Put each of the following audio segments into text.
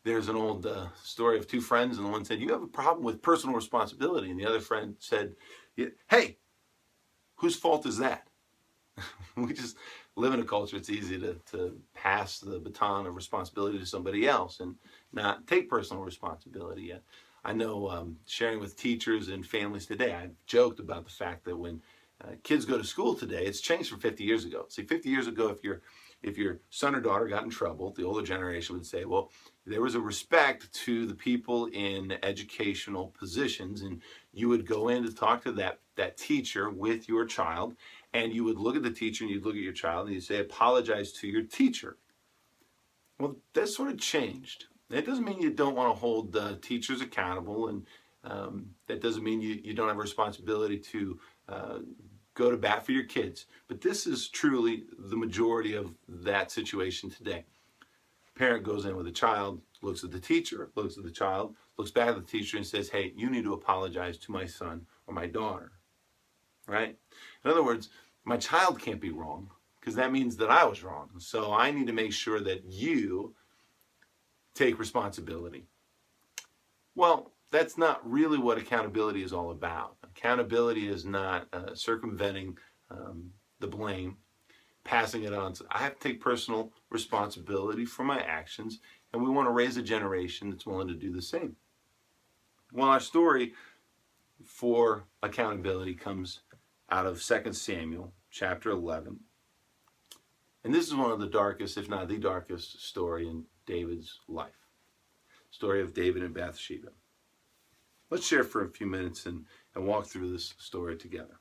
There's an old story of two friends, and the one said, "You have a problem with personal responsibility," and the other friend said, "Hey, whose fault is that?" We just live in a culture, it's easy to pass the baton of responsibility to somebody else and not take personal responsibility. I know, sharing with teachers and families today, I've joked about the fact that when kids go to school today, it's changed from 50 years ago. See, 50 years ago, if your son or daughter got in trouble, the older generation would say, well, there was a respect to the people in educational positions, and you would go in to talk to that teacher with your child, and you would look at the teacher and you'd look at your child and you'd say, apologize to your teacher. Well, that sort of changed. That doesn't mean you don't want to hold teachers accountable, and that doesn't mean you don't have a responsibility to go to bat for your kids. But this is truly the majority of that situation today. Parent goes in with a child, looks at the teacher, looks at the child, looks back at the teacher and says, hey, you need to apologize to my son or my daughter, right? In other words, my child can't be wrong because that means that I was wrong. So I need to make sure that you take responsibility. Well, that's not really what accountability is all about. Accountability is not circumventing the blame, passing it on. So I have to take personal responsibility for my actions, and we want to raise a generation that's willing to do the same. Well, our story for accountability comes out of 2 Samuel chapter 11. And this is one of the darkest, if not the darkest, story in David's life. Story of David and Bathsheba. Let's share for a few minutes and walk through this story together.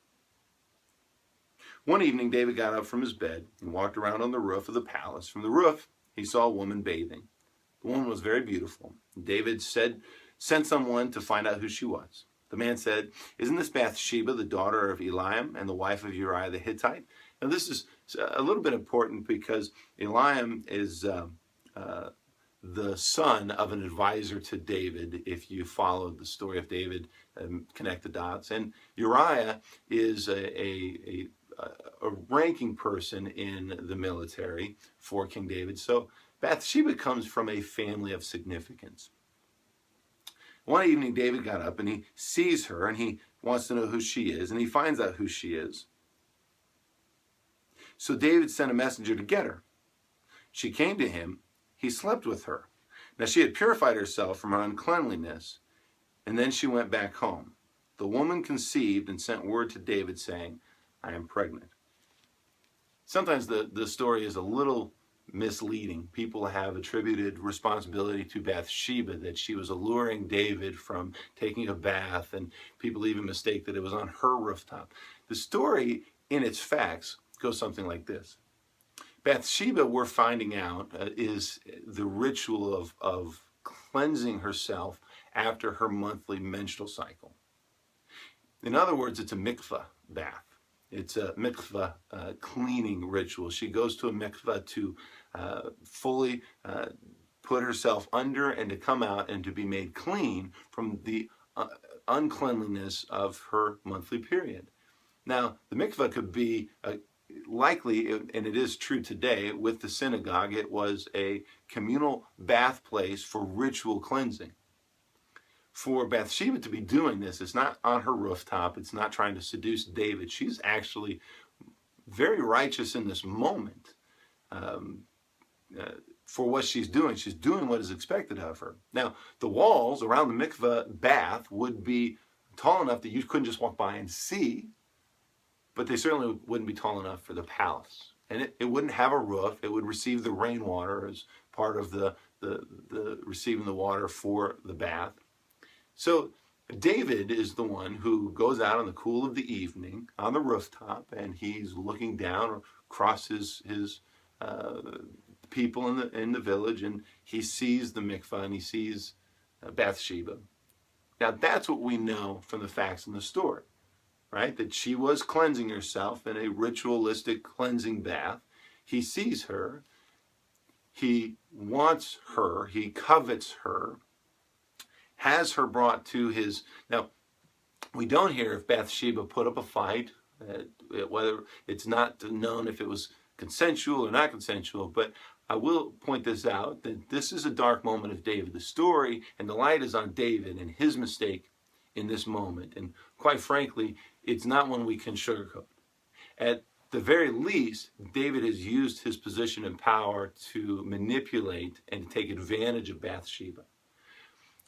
One evening, David got up from his bed and walked around on the roof of the palace. From the roof, he saw a woman bathing. The woman was very beautiful. David sent someone to find out who she was. The man said, isn't this Bathsheba, the daughter of Eliam and the wife of Uriah the Hittite? Now, this is a little bit important because Eliam is the son of an advisor to David, if you followed the story of David and connect the dots. And Uriah is a ranking person in the military for King David. So Bathsheba comes from a family of significance. One evening, David got up and he sees her and he wants to know who she is, and he finds out who she is. So David sent a messenger to get her. She came to him. He slept with her. Now she had purified herself from her uncleanliness, and then she went back home. The woman conceived and sent word to David saying, I am pregnant. Sometimes the story is a little misleading. People have attributed responsibility to Bathsheba, that she was alluring David from taking a bath, and people even mistake that it was on her rooftop. The story, in its facts, goes something like this. Bathsheba, we're finding out, is the ritual of cleansing herself after her monthly menstrual cycle. In other words, it's a mikveh bath. It's a mikveh cleaning ritual. She goes to a mikveh to fully put herself under and to come out and to be made clean from the uncleanliness of her monthly period. Now, the mikveh could be likely, and it is true today with the synagogue, it was a communal bath place for ritual cleansing. For Bathsheba to be doing this, it's not on her rooftop, it's not trying to seduce David. She's actually very righteous in this moment for what she's doing. She's doing what is expected of her. Now, the walls around the mikveh bath would be tall enough that you couldn't just walk by and see, but they certainly wouldn't be tall enough for the palace. And it wouldn't have a roof. It would receive the rainwater as part of the receiving the water for the bath. So David is the one who goes out in the cool of the evening on the rooftop, and he's looking down across his people in the village, and he sees the mikvah and he sees Bathsheba. Now that's what we know from the facts in the story. Right? That she was cleansing herself in a ritualistic cleansing bath. He sees her. He wants her. He covets her. Has her brought to his... Now, we don't hear if Bathsheba put up a fight, whether it's not known if it was consensual or not consensual, but I will point this out, that this is a dark moment of David. The story and the light is on David and his mistake in this moment. And quite frankly, it's not one we can sugarcoat. At the very least, David has used his position and power to manipulate and take advantage of Bathsheba.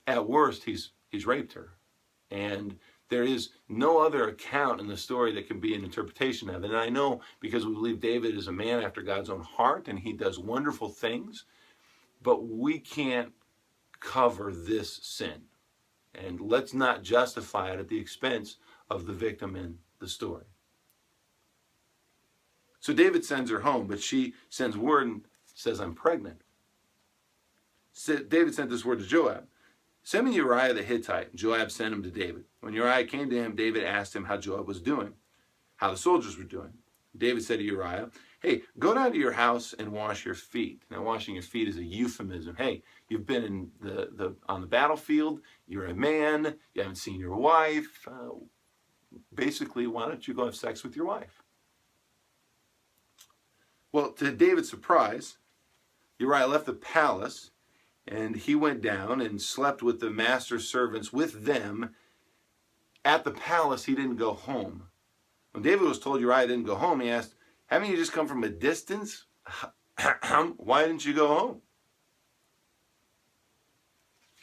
At worst, he's raped her. And there is no other account in the story that can be an interpretation of it. And I know, because we believe David is a man after God's own heart and he does wonderful things, but we can't cover this sin. And let's not justify it at the expense of the victim in the story. So David sends her home, but she sends word and says, I'm pregnant. David sent this word to Joab. Send me Uriah the Hittite. Joab sent him to David. When Uriah came to him, David asked him how Joab was doing, how the soldiers were doing. David said to Uriah, hey, go down to your house and wash your feet. Now, washing your feet is a euphemism. Hey, you've been in on the battlefield. You're a man. You haven't seen your wife. Basically, why don't you go have sex with your wife? Well, to David's surprise, Uriah left the palace and he went down and slept with the master's servants with them. At the palace, he didn't go home. When David was told Uriah didn't go home, he asked, haven't you just come from a distance? Why didn't you go home?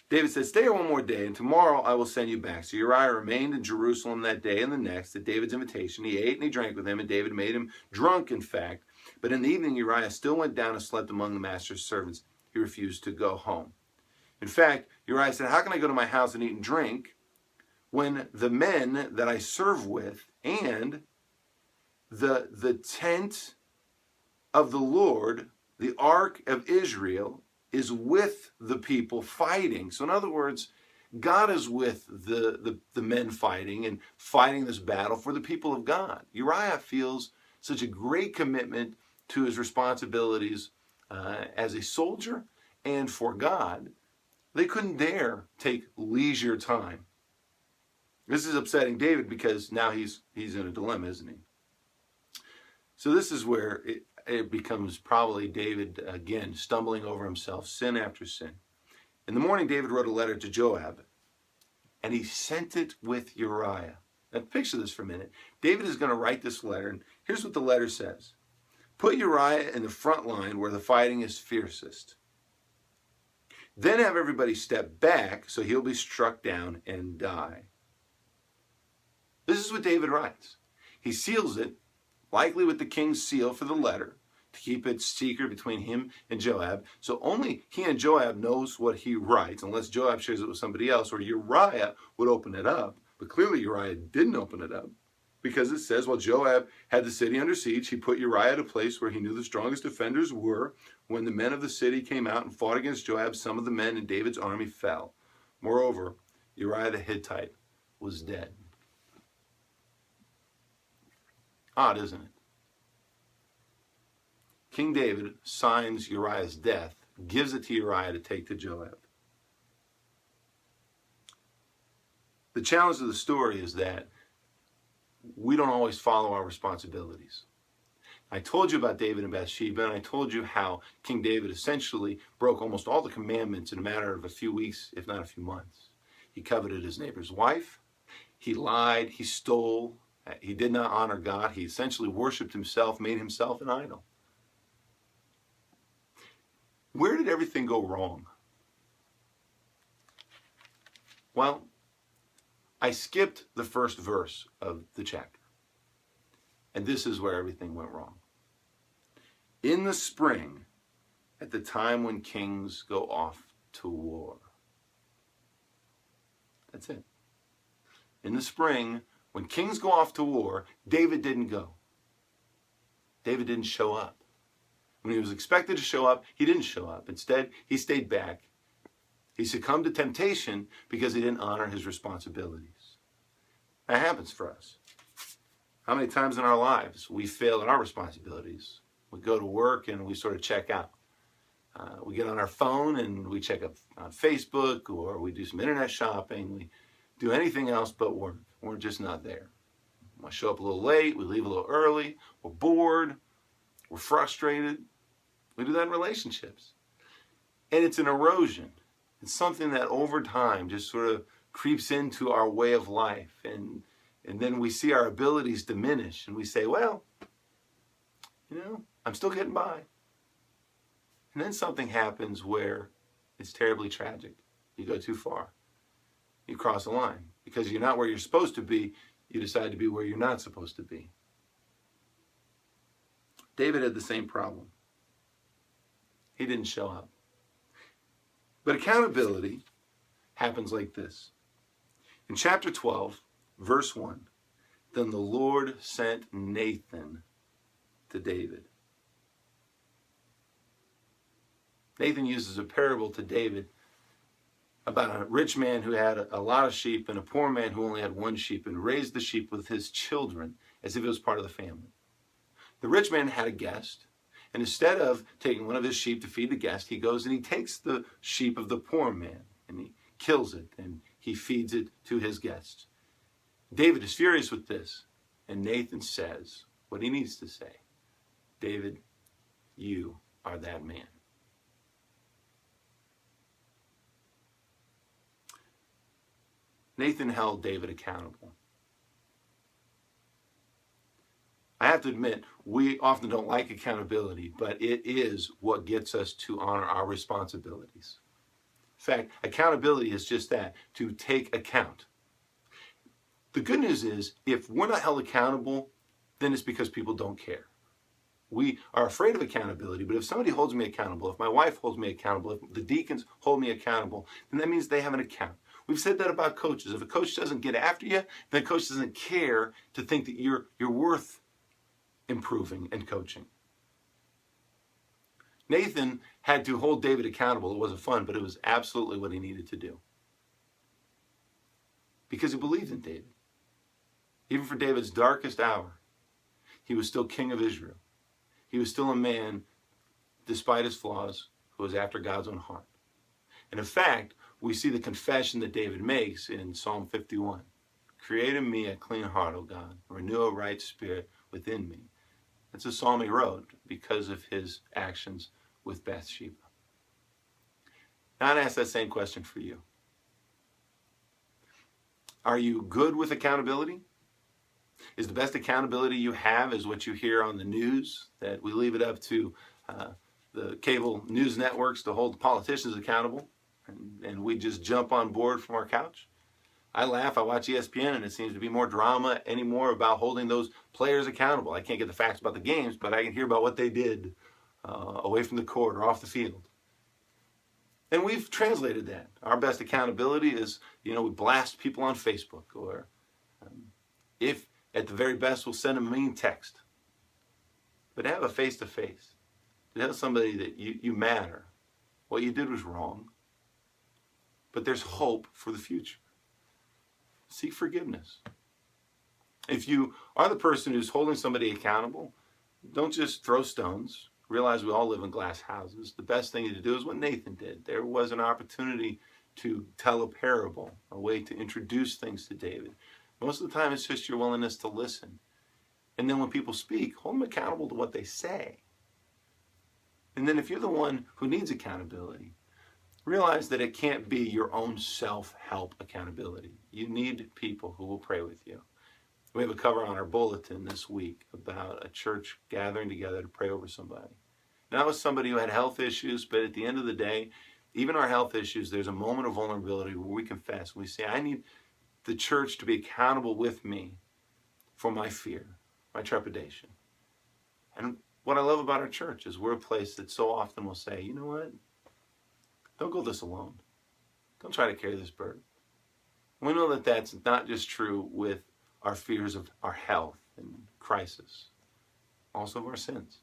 David said, stay here one more day, and tomorrow I will send you back. So Uriah remained in Jerusalem that day and the next at David's invitation. He ate and he drank with him, and David made him drunk, in fact. But in the evening, Uriah still went down and slept among the master's servants. He refused to go home. In fact, Uriah said, how can I go to my house and eat and drink when the men that I serve with and the tent of the Lord, the ark of Israel, is with the people fighting? So in other words, God is with the men fighting and fighting this battle for the people of God. Uriah feels such a great commitment to his responsibilities as a soldier and for God, they couldn't dare take leisure time. This is upsetting David because now he's in a dilemma, isn't he? So this is where it becomes probably David, again, stumbling over himself, sin after sin. In the morning, David wrote a letter to Joab, and he sent it with Uriah. Now, picture this for a minute. David is going to write this letter, and here's what the letter says. Put Uriah in the front line where the fighting is fiercest. Then have everybody step back so he'll be struck down and die. This is what David writes. He seals it, likely with the king's seal for the letter, to keep it secret between him and Joab. So only he and Joab knows what he writes, unless Joab shares it with somebody else, or Uriah would open it up. But clearly Uriah didn't open it up, because it says, while Joab had the city under siege, he put Uriah at a place where he knew the strongest defenders were. When the men of the city came out and fought against Joab, some of the men in David's army fell. Moreover, Uriah the Hittite was dead. Odd, isn't it? King David signs Uriah's death, gives it to Uriah to take to Joab. The challenge of the story is that we don't always follow our responsibilities. I told you about David and Bathsheba, and I told you how King David essentially broke almost all the commandments in a matter of a few weeks, if not a few months. He coveted his neighbor's wife. He lied. He stole. He did not honor God. He essentially worshiped himself, made himself an idol. Where did everything go wrong? Well, I skipped the first verse of the chapter. And this is where everything went wrong. In the spring, at the time when kings go off to war. That's it. In the spring, when kings go off to war, David didn't go. David didn't show up. When he was expected to show up, he didn't show up. Instead, he stayed back. He succumbed to temptation because he didn't honor his responsibilities. That happens for us. How many times in our lives we fail at our responsibilities? We go to work and we sort of check out. We get on our phone and we check up on Facebook, or we do some internet shopping. We do anything else but work. We're just not there. We show up a little late. We leave a little early. We're bored. We're frustrated. We do that in relationships. And it's an erosion. It's something that over time just sort of creeps into our way of life. And then we see our abilities diminish and we say, well, I'm still getting by. And then something happens where it's terribly tragic. You go too far. You cross a line. Because you're not where you're supposed to be, you decide to be where you're not supposed to be. David had the same problem. He didn't show up. But accountability happens like this. In chapter 12, verse 1, then the Lord sent Nathan to David. Nathan uses a parable to David about a rich man who had a lot of sheep and a poor man who only had one sheep and raised the sheep with his children as if it was part of the family. The rich man had a guest, and instead of taking one of his sheep to feed the guest, he goes and he takes the sheep of the poor man and he kills it and he feeds it to his guests. David is furious with this, and Nathan says what he needs to say. David, you are that man. Nathan held David accountable. I have to admit, we often don't like accountability, but it is what gets us to honor our responsibilities. In fact, accountability is just that, to take account. The good news is, if we're not held accountable, then it's because people don't care. We are afraid of accountability, but if somebody holds me accountable, if my wife holds me accountable, if the deacons hold me accountable, then that means they have an account. We've said that about coaches. If a coach doesn't get after you, then a coach doesn't care to think that you're worth improving and coaching. Nathan had to hold David accountable. It wasn't fun, but it was absolutely what he needed to do. Because he believed in David. Even for David's darkest hour, he was still king of Israel. He was still a man, despite his flaws, who was after God's own heart. And in fact, we see the confession that David makes in Psalm 51. Create in me a clean heart, O God. Renew a right spirit within me. It's a psalm he wrote because of his actions with Bathsheba. Now I'd ask that same question for you. Are you good with accountability? Is the best accountability you have is what you hear on the news, that we leave it up to the cable news networks to hold politicians accountable, and we just jump on board from our couch? I laugh, I watch ESPN, and it seems to be more drama anymore about holding those players accountable. I can't get the facts about the games, but I can hear about what they did away from the court or off the field. And we've translated that. Our best accountability is, we blast people on Facebook, or if at the very best, we'll send them a mean text. But to have a face-to-face, to have somebody that you matter, what you did was wrong, but there's hope for the future. Seek forgiveness. If you are the person who's holding somebody accountable, don't just throw stones. Realize we all live in glass houses. The best thing to do is what Nathan did. There was an opportunity to tell a parable, a way to introduce things to David. Most of the time, it's just your willingness to listen. And then when people speak, hold them accountable to what they say. And then if you're the one who needs accountability, realize that it can't be your own self-help accountability. You need people who will pray with you. We have a cover on our bulletin this week about a church gathering together to pray over somebody. Now, it was somebody who had health issues, but at the end of the day, even our health issues, there's a moment of vulnerability where we confess. We say, I need the church to be accountable with me for my fear, my trepidation. And what I love about our church is we're a place that so often will say, you know what? Don't go this alone. Don't try to carry this burden. We know that that's not just true with our fears of our health and crisis, also of our sins.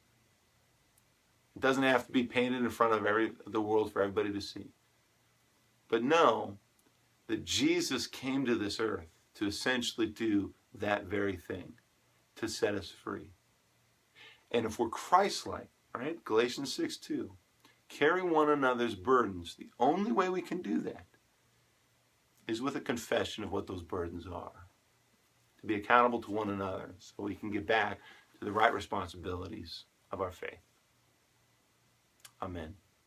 It doesn't have to be painted in front of the world for everybody to see. But know that Jesus came to this earth to essentially do that very thing, to set us free. And if we're Christ-like, right? Galatians 6:2, carry one another's burdens. The only way we can do that is with a confession of what those burdens are. To be accountable to one another so we can get back to the right responsibilities of our faith. Amen.